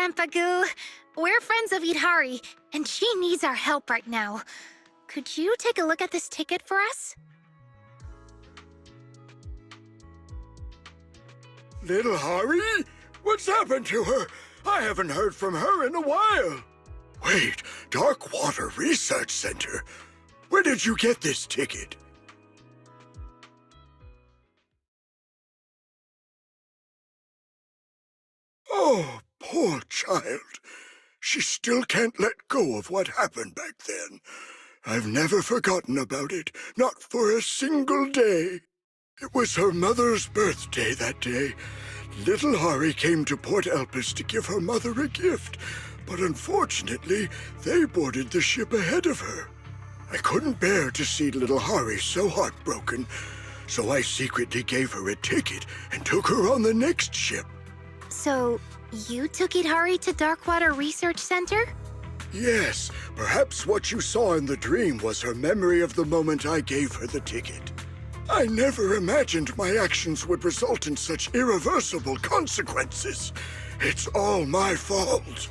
Grandpa Goo. We're friends of Idhari, and she needs our help right now. Could you take a look at this ticket for us? Little Hari? What's happened to her? I haven't heard from her in a while. Wait, Darkwater Research Center? Where did you get this ticket? Oh, poor child. She still can't let go of what happened back then. I've never forgotten about it, not for a single day. It was her mother's birthday that day. Little Hari came to Port Elpis to give her mother a gift, but unfortunately, they boarded the ship ahead of her. I couldn't bear to see little Hari so heartbroken, so I secretly gave her a ticket and took her on the next ship. So, you took Idhari to Darkwater Research Center? Yes, perhaps what you saw in the dream was her memory of the moment I gave her the ticket. I never imagined my actions would result in such irreversible consequences. It's all my fault.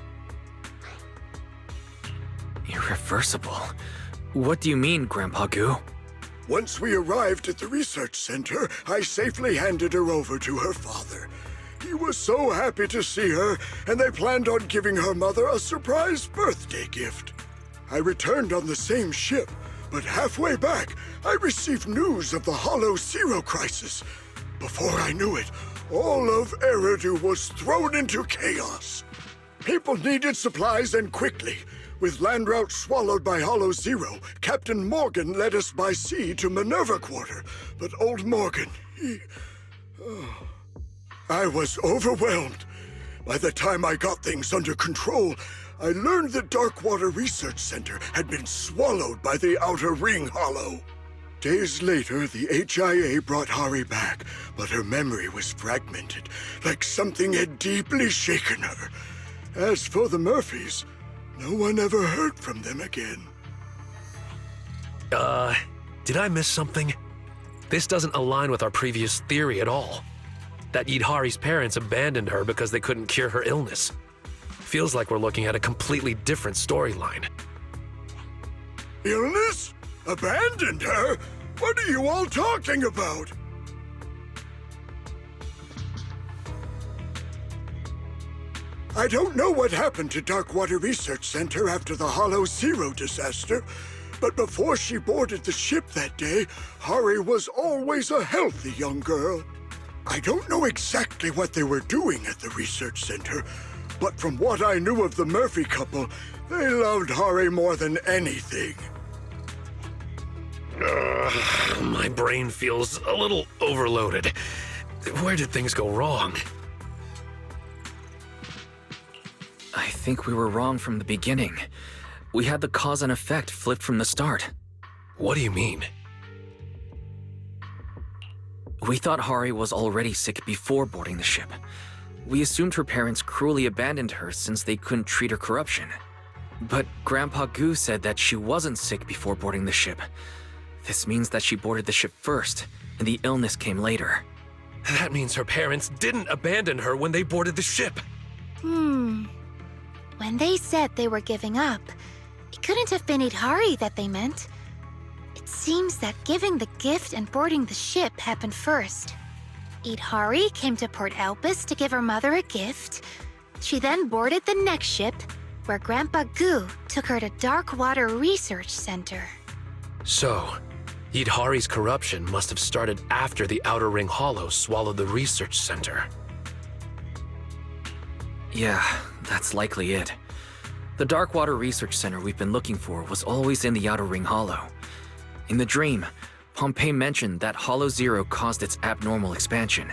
Irreversible? What do you mean, Grandpa Goo? Once we arrived at the research center, I safely handed her over to her father. He was so happy to see her, and they planned on giving her mother a surprise birthday gift. I returned on the same ship, but halfway back, I received news of the Hollow Zero crisis. Before I knew it, all of Eridu was thrown into chaos. People needed supplies and quickly. With land routes swallowed by Hollow Zero, Captain Morgan led us by sea to Minerva Quarter. But old Morgan, I was overwhelmed. By the time I got things under control, I learned the Darkwater Research Center had been swallowed by the Outer Ring Hollow. Days later, the HIA brought Hari back, but her memory was fragmented, like something had deeply shaken her. As for the Murphys, no one ever heard from them again. Did I miss something? This doesn't align with our previous theory at all. That Idhari's parents abandoned her because they couldn't cure her illness. Feels like we're looking at a completely different storyline. Illness? Abandoned her? What are you all talking about? I don't know what happened to Darkwater Research Center after the Hollow Zero disaster, but before she boarded the ship that day, Hari was always a healthy young girl. I don't know exactly what they were doing at the research center, but from what I knew of the Murphy couple, they loved Hari more than anything. My brain feels a little overloaded. Where did things go wrong? I think we were wrong from the beginning. We had the cause and effect flipped from the start. What do you mean? We thought Hari was already sick before boarding the ship. We assumed her parents cruelly abandoned her since they couldn't treat her corruption. But Grandpa Goo said that she wasn't sick before boarding the ship. This means that she boarded the ship first, and the illness came later. That means her parents didn't abandon her when they boarded the ship. When they said they were giving up, it couldn't have been Idhari that they meant. It seems that giving the gift and boarding the ship happened first. Idhari came to Port Elpis to give her mother a gift. She then boarded the next ship, where Grandpa Goo took her to Darkwater Research Center. So, Idhari's corruption must have started after the Outer Ring Hollow swallowed the research center. Yeah, that's likely it. The Darkwater Research Center we've been looking for was always in the Outer Ring Hollow. In the dream, Pompey mentioned that Hollow Zero caused its abnormal expansion.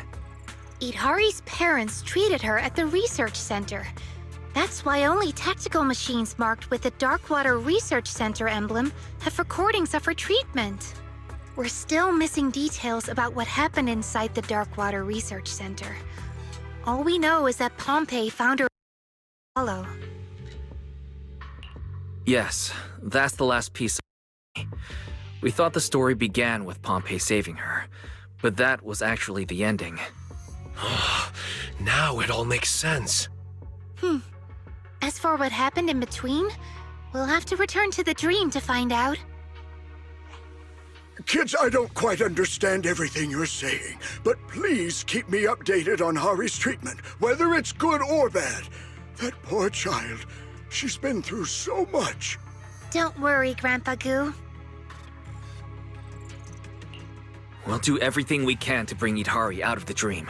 Idhari's parents treated her at the research center. That's why only tactical machines marked with the Darkwater Research Center emblem have recordings of her treatment. We're still missing details about what happened inside the Darkwater Research Center. All we know is that Pompey found her hollow. Yes, that's the last piece. We thought the story began with Pompey saving her, but that was actually the ending. Now it all makes sense. As for what happened in between, we'll have to return to the dream to find out. Kids, I don't quite understand everything you're saying, but please keep me updated on Hari's treatment, whether it's good or bad. That poor child, she's been through so much. Don't worry, Grandpa Goo. We'll do everything we can to bring Idhari out of the dream.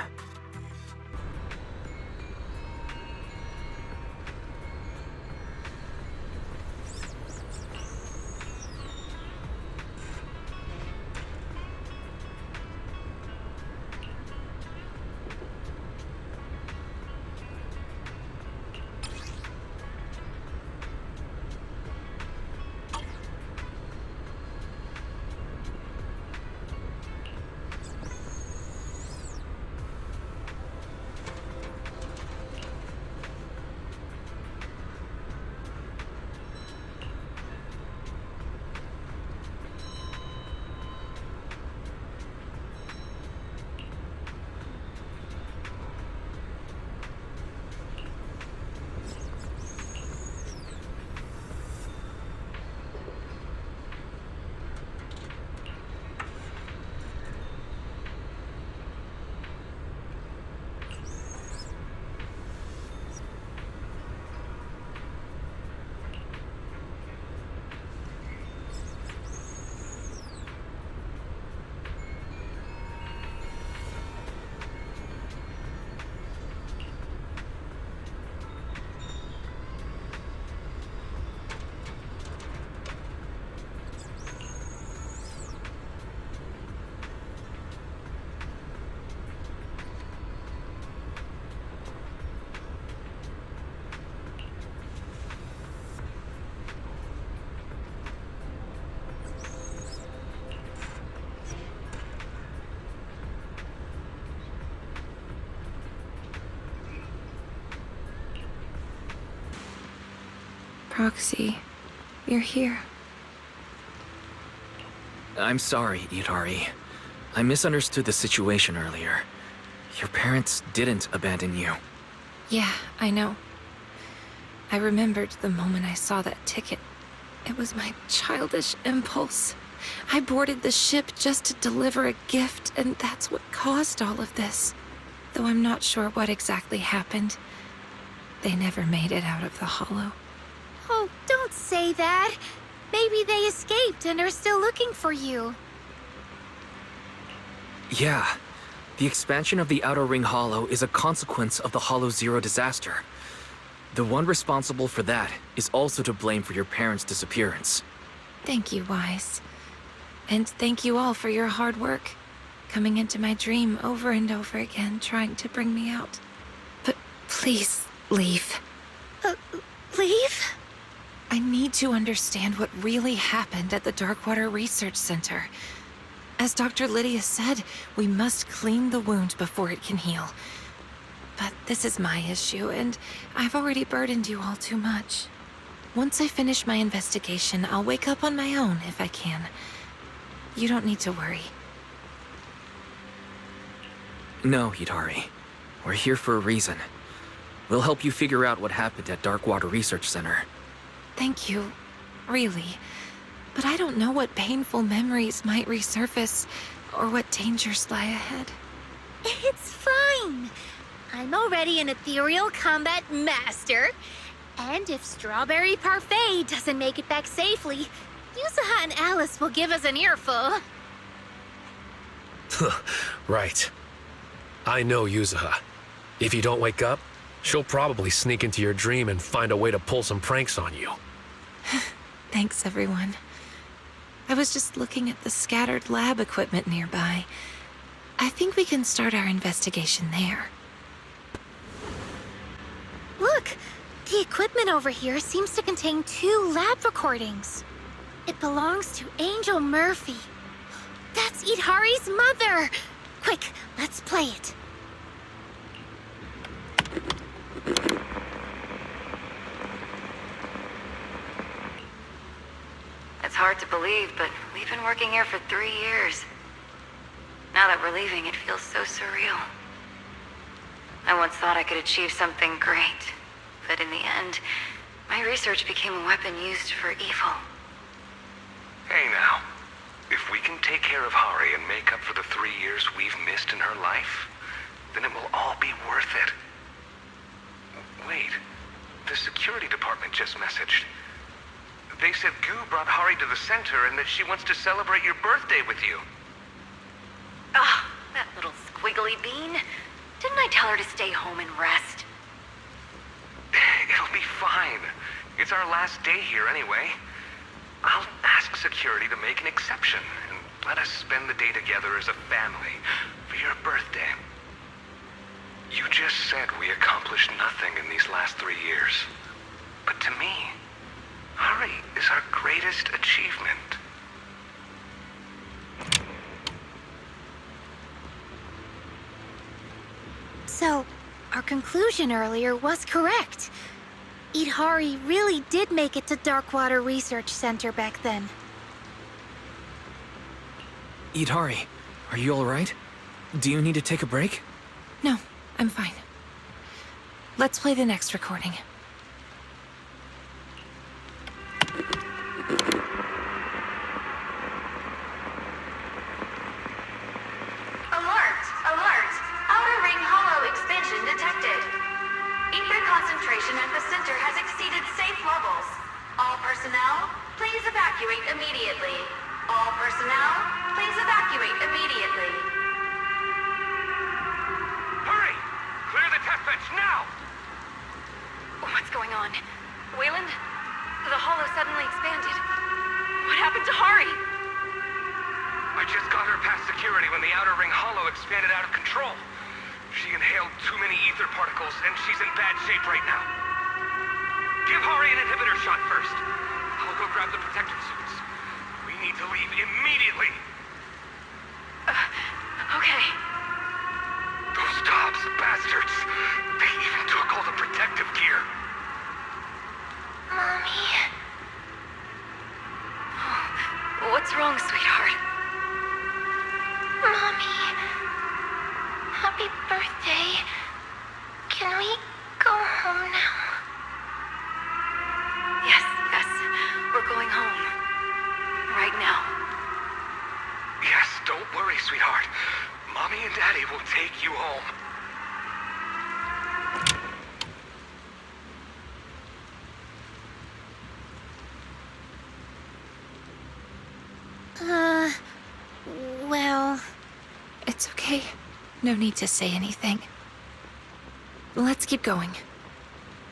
Proxy, you're here. I'm sorry, Idhari. I misunderstood the situation earlier. Your parents didn't abandon you. Yeah, I know. I remembered the moment I saw that ticket. It was my childish impulse. I boarded the ship just to deliver a gift, and that's what caused all of this. Though I'm not sure what exactly happened. They never made it out of the hollow. Oh, don't say that. Maybe they escaped and are still looking for you. Yeah. The expansion of the Outer Ring Hollow is a consequence of the Hollow Zero disaster. The one responsible for that is also to blame for your parents' disappearance. Thank you, Wise. And thank you all for your hard work. Coming into my dream over and over again, trying to bring me out. But please, leave. Leave? I need to understand what really happened at the Darkwater Research Center. As Dr. Lydia said, we must clean the wound before it can heal. But this is my issue, and I've already burdened you all too much. Once I finish my investigation, I'll wake up on my own if I can. You don't need to worry. No, Idhari. We're here for a reason. We'll help you figure out what happened at Darkwater Research Center. Thank you, really. But I don't know what painful memories might resurface, or what dangers lie ahead. It's fine. I'm already an ethereal combat master. And if Strawberry Parfait doesn't make it back safely, Yuzuha and Alice will give us an earful. Right. I know Yuzuha. If you don't wake up, she'll probably sneak into your dream and find a way to pull some pranks on you. Thanks, everyone. I was just looking at the scattered lab equipment nearby. I think we can start our investigation there. Look, the equipment over here seems to contain 2 lab recordings. It belongs to Angel Murphy. That's Idhari's mother! Quick, let's play it. It's hard to believe, but we've been working here for 3 years. Now that we're leaving, it feels so surreal. I once thought I could achieve something great, But in the end, my research became a weapon used for evil. Hey now, if we can take care of Hari and make up for the 3 years we've missed in her life, then it will all be worth it. Wait, the security department just messaged. They said Goo brought Hari to the center and that she wants to celebrate your birthday with you. Ah, that little squiggly bean. Didn't I tell her to stay home and rest? It'll be fine. It's our last day here anyway. I'll ask security to make an exception and let us spend the day together as a family for your birthday. You just said we accomplished nothing in these last 3 years. But to me, Hari is our greatest achievement. So, our conclusion earlier was correct. Hari really did make it to Darkwater Research Center back then. Hari, are you alright? Do you need to take a break? No, I'm fine. Let's play the next recording. Alert! Alert! Outer Ring Hollow expansion detected. Ether concentration at the center has exceeded safe levels. All personnel, please evacuate immediately. All personnel, please evacuate immediately. Hurry! Clear the test bench now! What's going on? Wayland? The hollow suddenly expanded. What happened to Hari? I just got her past security when the outer ring hollow expanded out of control. She inhaled too many ether particles, and she's in bad shape right now. Give Hari an inhibitor shot first. I'll go grab the protective suits. We need to leave immediately. Okay. Those Dobbs bastards. They even took all the protective gear. Mommy. What's wrong, sweetheart? Mommy. Happy birthday. Can we go home now? Yes, yes. We're going home. Right now. Yes, don't worry, sweetheart. Mommy and Daddy will take you home. Well... It's okay. No need to say anything. Let's keep going.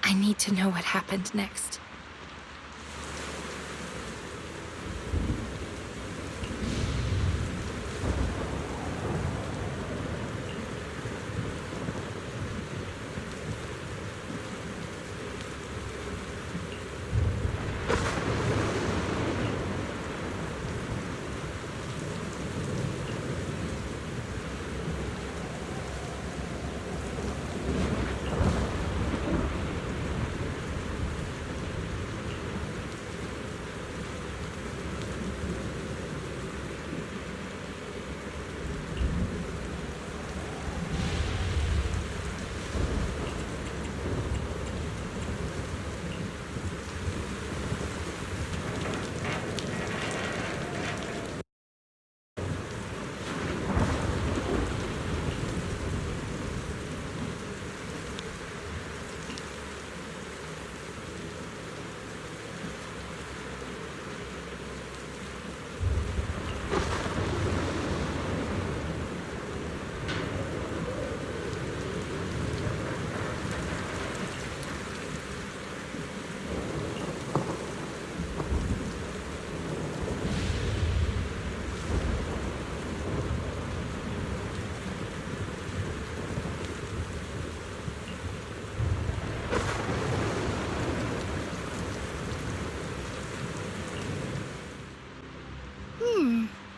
I need to know what happened next.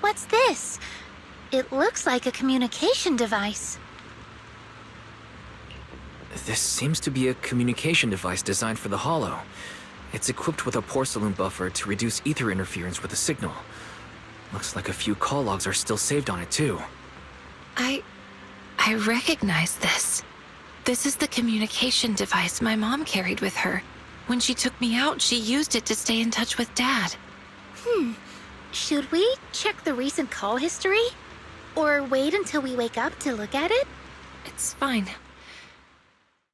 What's this? It looks like a communication device. This seems to be a communication device designed for the Hollow. It's equipped with a porcelain buffer to reduce ether interference with the signal. Looks like a few call logs are still saved on it, too. I recognize this. This is the communication device my mom carried with her. When she took me out, she used it to stay in touch with Dad. Should we check the recent call history? Or wait until we wake up to look at it? It's fine.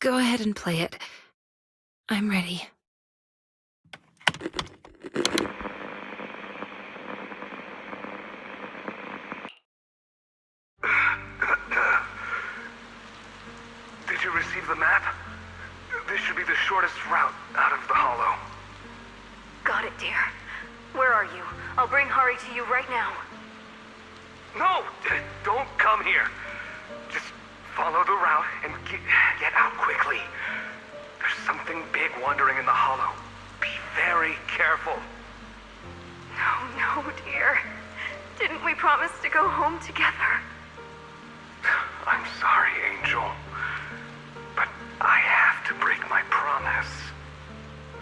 Go ahead and play it. I'm ready. Did you receive the map? This should be the shortest route out of the hollow. Got it, dear. Where are you? I'll bring Hari to you right now. No! Don't come here. Just follow the route and get out quickly. There's something big wandering in the hollow. Be very careful. No, dear. Didn't we promise to go home together? I'm sorry, Angel. But I have to break my promise.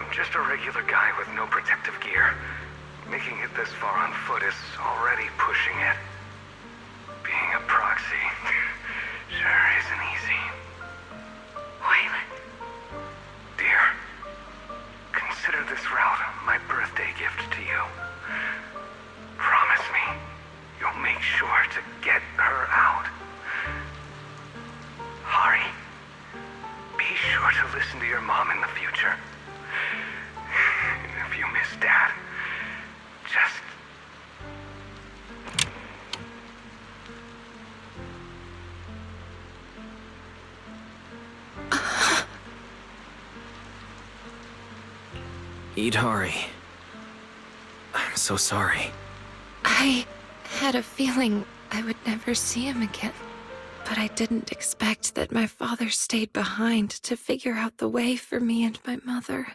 I'm just a regular guy with no protective gear. Making it this far on foot is already pushing it. Being a proxy sure isn't easy. Wayland. Dear, consider this route my birthday gift to you. Promise me you'll make sure to get her out. Hari, be sure to listen to your mom in the future. And if you miss Dad, just... Eat Hari. I'm so sorry. I had a feeling I would never see him again. But I didn't expect that my father stayed behind to figure out the way for me and my mother.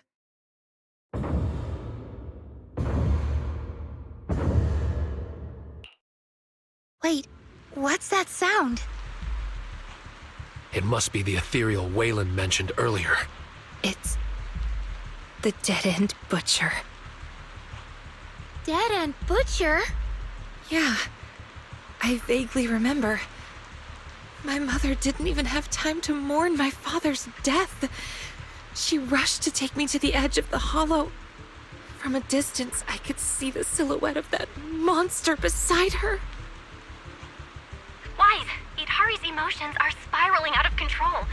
Wait, what's that sound? It must be the ethereal Wayland mentioned earlier. It's the dead-end butcher. Dead-end butcher? Yeah, I vaguely remember. My mother didn't even have time to mourn my father's death. She rushed to take me to the edge of the hollow. From a distance, I could see the silhouette of that monster beside her. Wise, Hari's emotions are spiraling out of control.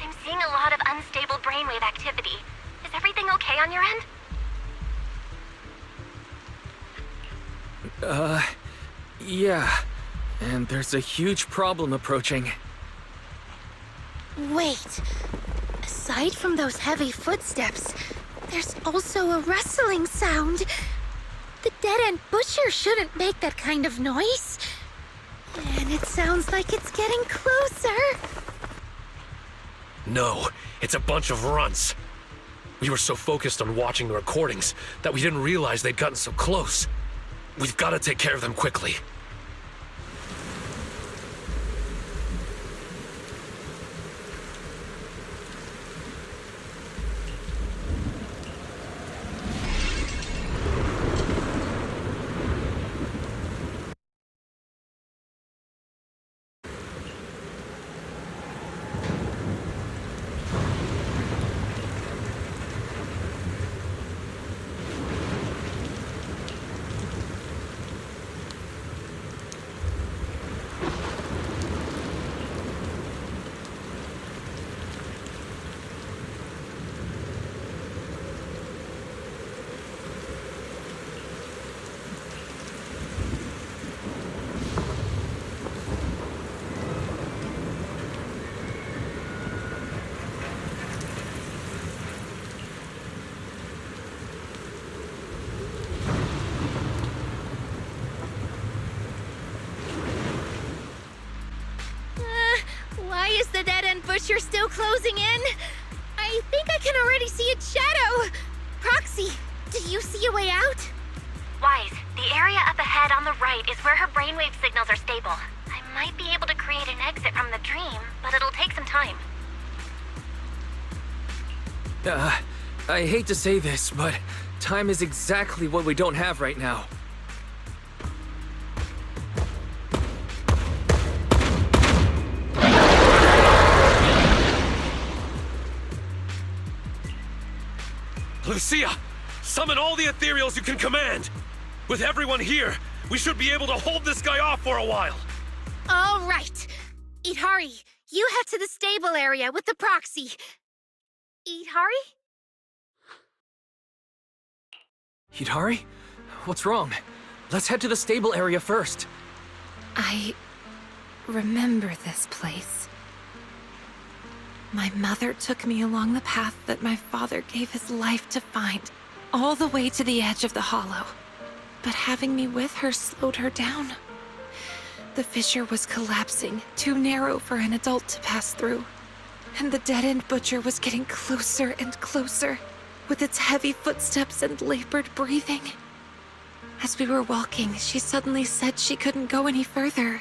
I'm seeing a lot of unstable brainwave activity. Is everything okay on your end? Yeah. And there's a huge problem approaching. Wait. Aside from those heavy footsteps, there's also a rustling sound. The dead-end butcher shouldn't make that kind of noise. And it sounds like it's getting closer. No, it's a bunch of runts. We were so focused on watching the recordings that we didn't realize they'd gotten so close. We've got to take care of them quickly. Why is the dead-end butcher still closing in? I think I can already see its shadow. Proxy, do you see a way out? Wise, the area up ahead on the right is where her brainwave signals are stable. I might be able to create an exit from the dream, but it'll take some time. I hate to say this, but time is exactly what we don't have right now. Lucia, summon all the ethereals you can command! With everyone here, we should be able to hold this guy off for a while! All right. Idhari, you head to the stable area with the proxy. Idhari? Hidari? What's wrong? Let's head to the stable area first. I remember this place. My mother took me along the path that my father gave his life to find, all the way to the edge of the hollow. But having me with her slowed her down. The fissure was collapsing, too narrow for an adult to pass through. And the dead-end butcher was getting closer and closer, with its heavy footsteps and labored breathing. As we were walking, she suddenly said she couldn't go any further.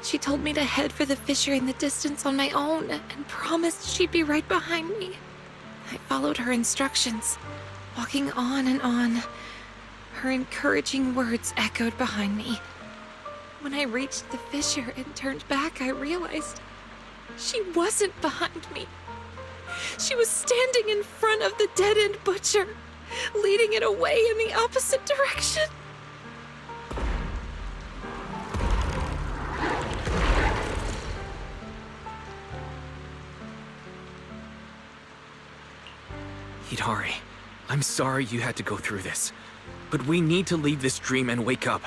She told me to head for the fissure in the distance on my own, and promised she'd be right behind me. I followed her instructions, walking on and on. Her encouraging words echoed behind me. When I reached the fissure and turned back, I realized she wasn't behind me. She was standing in front of the dead-end butcher, leading it away in the opposite direction. Hidari, I'm sorry you had to go through this, but we need to leave this dream and wake up.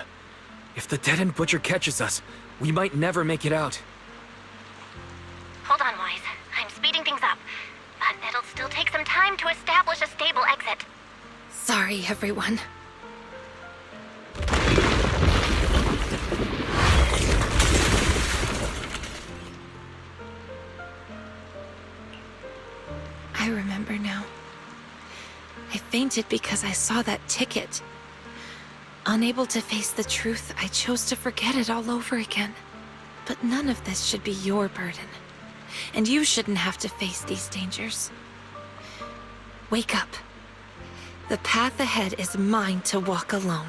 If the dead-end butcher catches us, we might never make it out. Hold on, Wise. I'm speeding things up. But it'll still take some time to establish a stable exit. Sorry, everyone. I remember now. I fainted because I saw that ticket. Unable to face the truth, I chose to forget it all over again. But none of this should be your burden. And you shouldn't have to face these dangers. Wake up. The path ahead is mine to walk alone.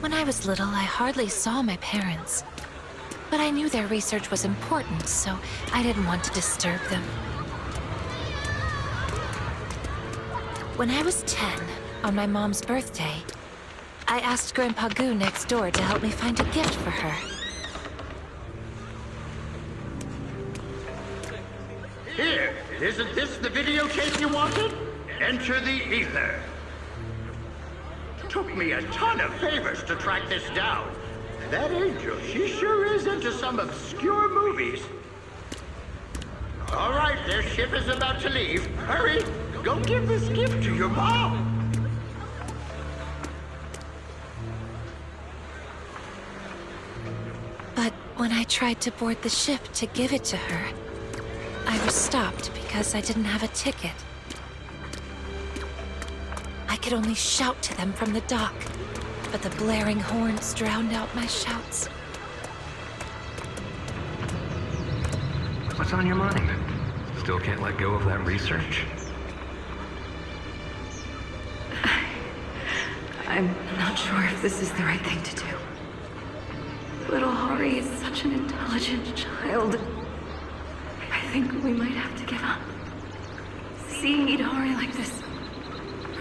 When I was little, I hardly saw my parents. But I knew their research was important, so I didn't want to disturb them. When I was 10, on my mom's birthday, I asked Grandpa Goo next door to help me find a gift for her. Here, isn't this the videotape you wanted? Enter the ether. Took me a ton of favors to track this down. That angel, she sure is into some obscure movies. All right, their ship is about to leave. Hurry, go give this gift to your mom. But when I tried to board the ship to give it to her, I was stopped because I didn't have a ticket. I could only shout to them from the dock, but the blaring horns drowned out my shouts. What's on your mind? Still can't let go of that research? I'm not sure if this is the right thing to do. Little Hari is such an intelligent child. I think we might have to give up. Seeing Idhari like this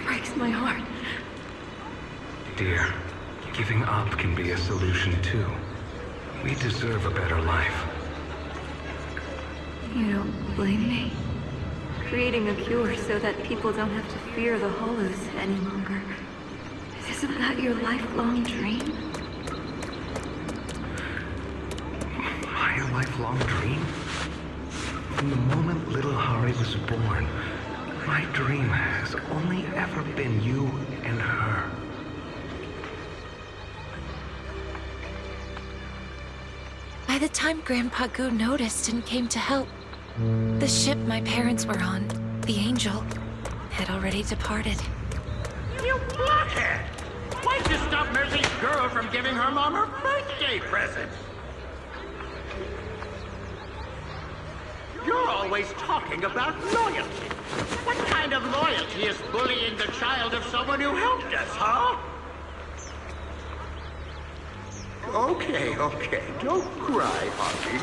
breaks my heart. Dear, giving up can be a solution too. We deserve a better life. You don't blame me? Creating a cure so that people don't have to fear the hollows any longer. Isn't that your lifelong dream? My lifelong dream? From the moment little Hari was born, my dream has only ever been you and her. By the time Grandpa Goo noticed and came to help, the ship my parents were on, the Angel, had already departed. You blockhead! Why'd you stop Mercy's girl from giving her mom her birthday present? You're always talking about loyalty. What kind of loyalty is bullying the child of someone who helped us, huh? Okay. Don't cry, Harvey.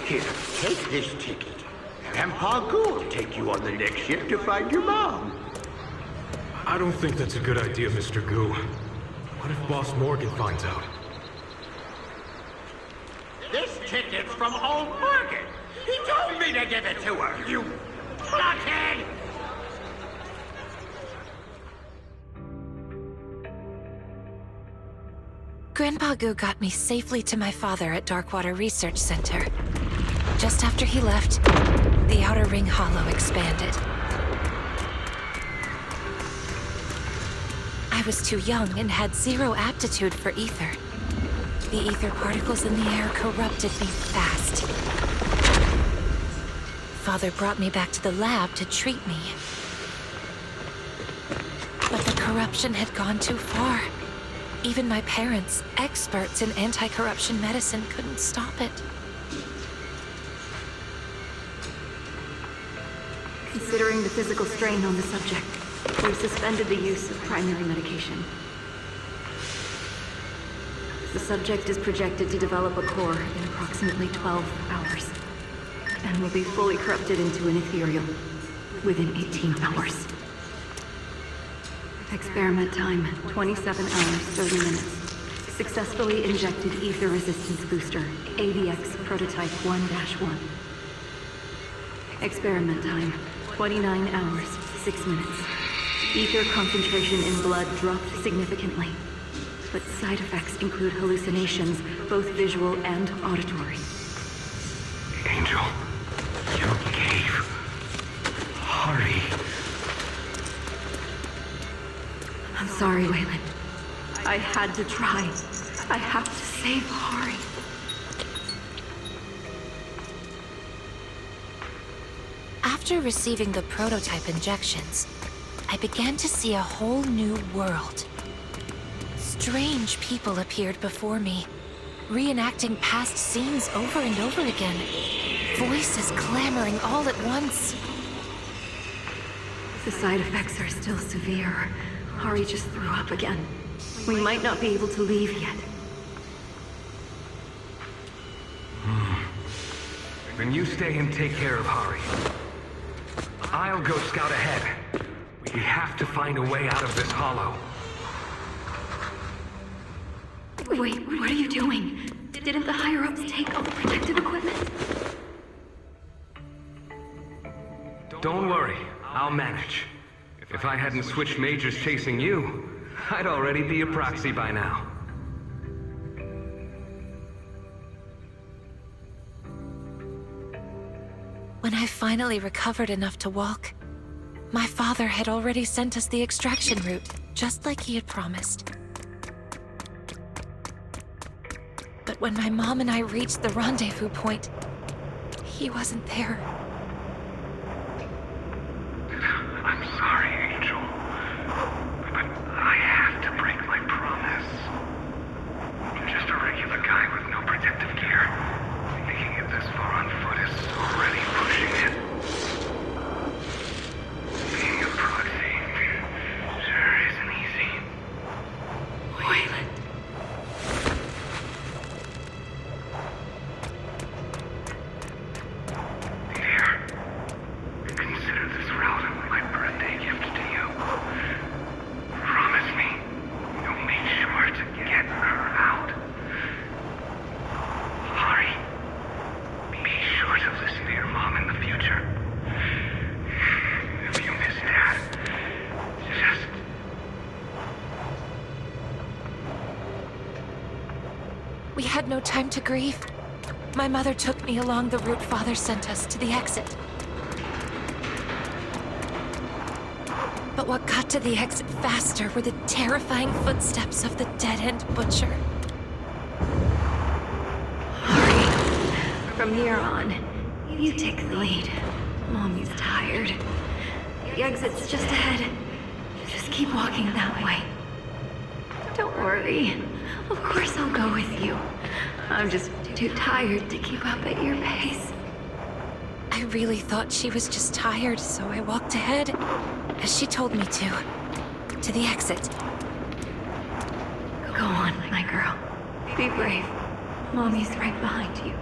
Here, take this ticket. Grandpa Goo will take you on the next ship to find your mom. I don't think that's a good idea, Mr. Goo. What if Boss Morgan finds out? This ticket's from old Morgan. He told me to give it to her, you blockhead! Grandpa Goo got me safely to my father at Darkwater Research Center. Just after he left, the Outer Ring Hollow expanded. I was too young and had zero aptitude for ether. The ether particles in the air corrupted me fast. Father brought me back to the lab to treat me. But the corruption had gone too far. Even my parents, experts in anti-corruption medicine, couldn't stop it. Considering the physical strain on the subject, we've suspended the use of primary medication. The subject is projected to develop a core in approximately 12 hours, and will be fully corrupted into an ethereal within 18 hours. Experiment time, 27 hours, 30 minutes. Successfully injected ether resistance booster, AVX prototype 1-1. Experiment time, 29 hours, 6 minutes. Ether concentration in blood dropped significantly, but side effects include hallucinations, both visual and auditory. Angel, you gave Hari. I'm sorry, Wayland. I had to try. I have to save Hari. After receiving the prototype injections, I began to see a whole new world. Strange people appeared before me, reenacting past scenes over and over again. Voices clamoring all at once. The side effects are still severe. Hari just threw up again. We might not be able to leave yet. Then you stay and take care of Hari. I'll go scout ahead. We have to find a way out of this hollow. Wait, what are you doing? Didn't the higher-ups take all the protective equipment? Don't worry, I'll manage. If I hadn't switched majors chasing you, I'd already be a proxy by now. When I finally recovered enough to walk, my father had already sent us the extraction route, just like he had promised. But when my mom and I reached the rendezvous point, he wasn't there. I'm sorry, Angel. But I have to break my promise. I'm just a regular guy with no protective gear. Making it this far on foot is already pushing it. Being a proxy sure isn't easy. Wayland. Here. Consider this route my birthday gift to you. Promise me you'll make sure to get her out. Hari, be sure to listen to your mom in the future. If you miss Dad, just... We had no time to grieve. My mother took me along the route Father sent us to the exit. But what got to the exit faster were the terrifying footsteps of the dead-end butcher. Hurry. From here on, you take the lead. Mommy's tired. The exit's just ahead. Just keep walking that way. Don't worry. Of course I'll go with you. I'm just too tired to keep up at your pace. I really thought she was just tired, so I walked ahead, as she told me to the exit. Go on, my girl. Be brave. Mommy's right behind you.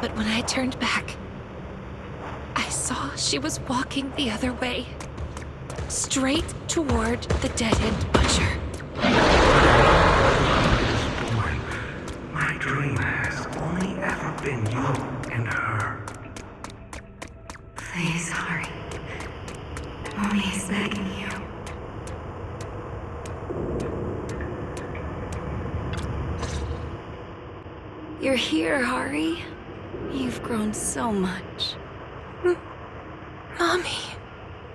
But when I turned back, I saw she was walking the other way. Straight toward the dead-end butcher. Woman, my dream has only ever been you and her. Please, Hari. Mommy is begging you. You're here, Hari. You've grown so much. Mommy.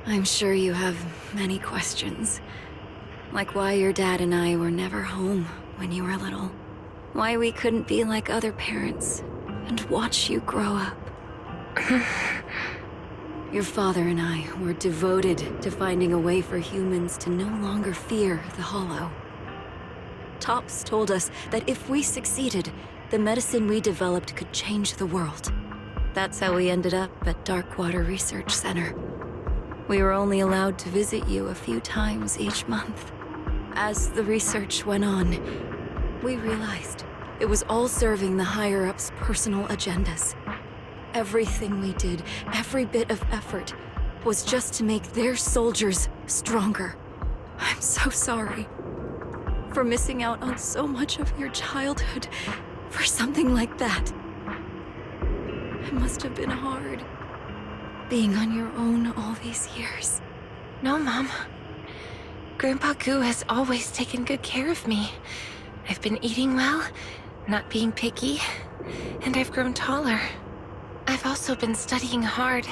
I'm sure you have many questions. Like why your dad and I were never home when you were little. Why we couldn't be like other parents and watch you grow up. Your father and I were devoted to finding a way for humans to no longer fear the Hollow. Tops told us that if we succeeded, the medicine we developed could change the world. That's how we ended up at Darkwater Research Center. We were only allowed to visit you a few times each month. As the research went on, we realized it was all serving the higher-ups' personal agendas. Everything we did, every bit of effort, was just to make their soldiers stronger. I'm so sorry for missing out on so much of your childhood for something like that. It must have been hard, being on your own all these years. No, Mom. Grandpa Goo has always taken good care of me. I've been eating well, not being picky, and I've grown taller. I've also been studying hard,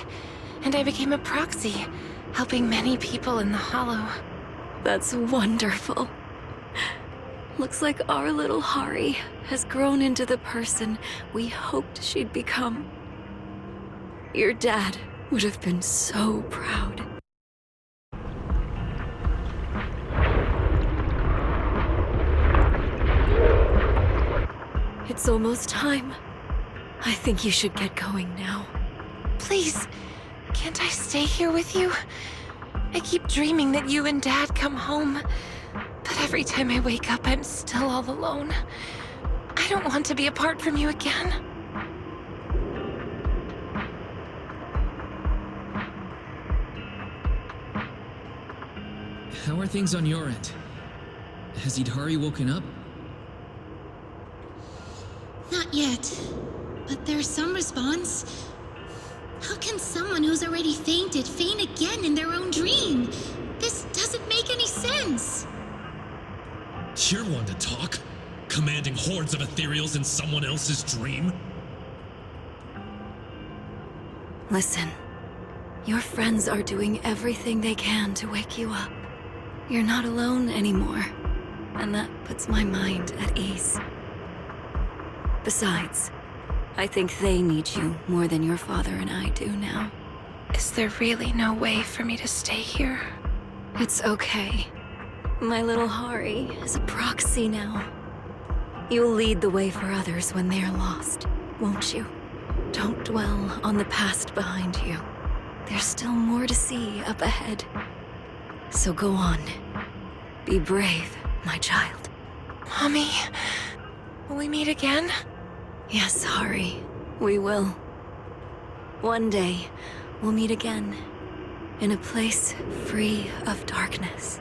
and I became a proxy, helping many people in the Hollow. That's wonderful. Looks like our little Hari has grown into the person we hoped she'd become. Your dad would have been so proud. It's almost time. I think you should get going now. Please, can't I stay here with you? I keep dreaming that you and Dad come home, but every time I wake up, I'm still all alone. I don't want to be apart from you again. How are things on your end? Has Idhari woken up? Not yet. But there's some response. How can someone who's already fainted faint again in their own dream? This doesn't make any sense. You're one to talk. Commanding hordes of ethereals in someone else's dream? Listen, your friends are doing everything they can to wake you up. You're not alone anymore, and that puts my mind at ease. Besides, I think they need you more than your father and I do now. Is there really no way for me to stay here? It's okay. My little Hari is a proxy now. You'll lead the way for others when they're lost, won't you? Don't dwell on the past behind you. There's still more to see up ahead. So go on. Be brave, my child. Mommy, will we meet again? Yes, Hari, we will. One day, we'll meet again, in a place free of darkness.